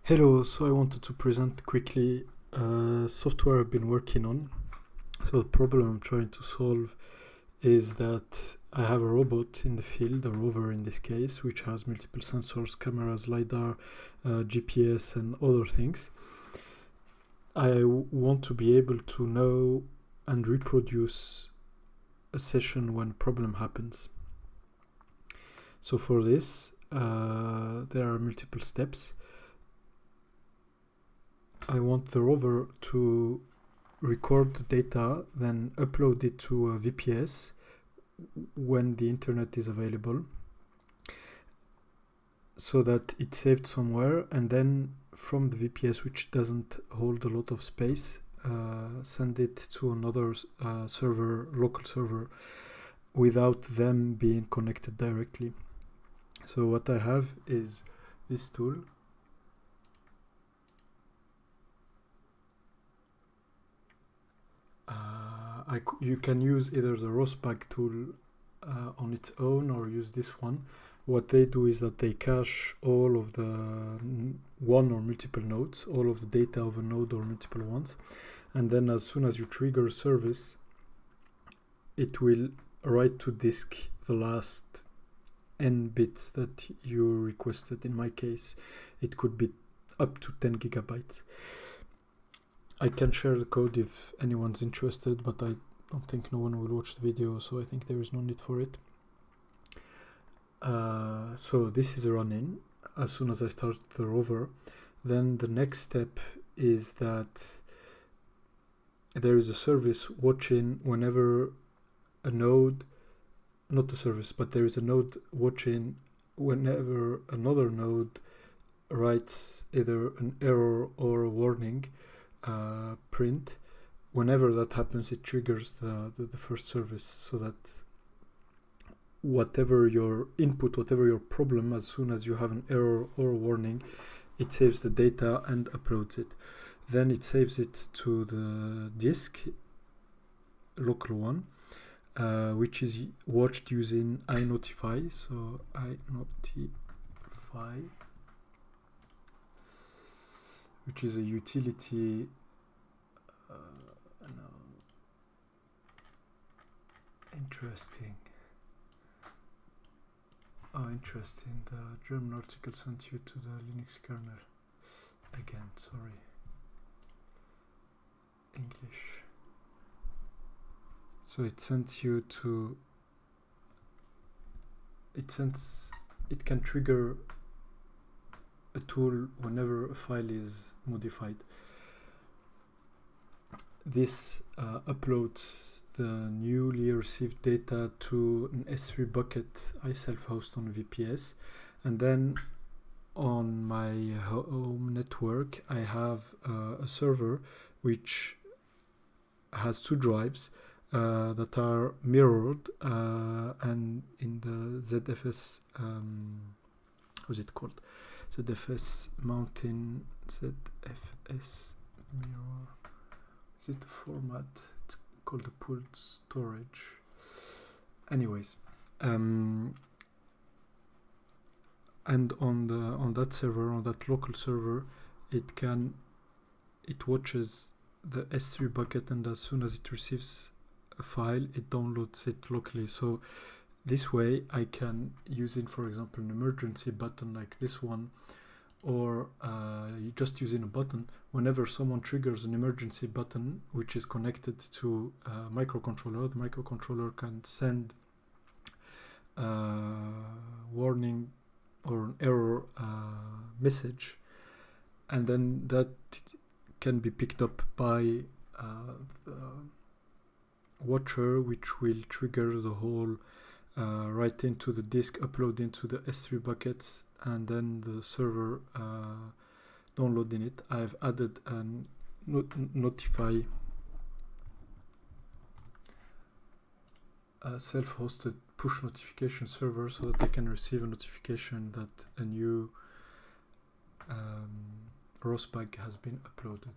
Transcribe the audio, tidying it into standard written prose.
Hello, so I wanted to present quickly software I've been working on. So the problem I'm trying to solve is that I have a robot in the field, a rover in this case, which has multiple sensors, cameras, LiDAR, GPS and other things. I want to be able to know and reproduce a session when a problem happens. So for this, there are multiple steps. I want the rover to record the data, then upload it to a VPS when the internet is available, so that it's saved somewhere, and then from the VPS, which doesn't hold a lot of space, send it to another server, local server, without them being connected directly. So what I have is this tool. You can use either the rosbag tool on its own or use this one. What they do is that they cache all of the one or multiple nodes, all of the data of a node or multiple ones, and then as soon as you trigger a service, it will write to disk the last n bits that you requested. In my case, it could be up to 10 gigabytes. I can share the code if anyone's interested, but I don't think no one will watch the video, so I think there is no need for it. So this is a run-in. As soon as I start the rover, then the next step is that there is a service watching whenever a node, not a service, but there is a node watching whenever another node writes either an error or a warning print. Whenever that happens, it triggers the first service, so that whatever your input, whatever your problem, as soon as you have an error or a warning, it saves the data and uploads it. Then it saves it to the disk, local one, which is watched using iNotify. So iNotify, which is a utility. Interesting. Oh, interesting. The German article sent you to the Linux kernel. Again, sorry. English. So it sends you to. It can trigger a tool whenever a file is modified. This uploads the newly received data to an S3 bucket I self-host on VPS, and then on my home network I have a server which has two drives that are mirrored and in the ZFS, how's it called? ZFS mountain, ZFS mirror. Is it the format? It's called the pooled storage. Anyways, and on that server, on that local server, it watches the S3 bucket, and as soon as it receives a file, it downloads it locally. So this way I can use it, for example, an emergency button like this one, or just using a button. Whenever someone triggers an emergency button which is connected to a microcontroller, the microcontroller can send a warning or an error message, and then that can be picked up by the watcher, which will trigger the whole right into the disk, upload into the S3 buckets, and then the server downloading it. I've added a notify self-hosted push notification server, so that they can receive a notification that a new rosbag has been uploaded.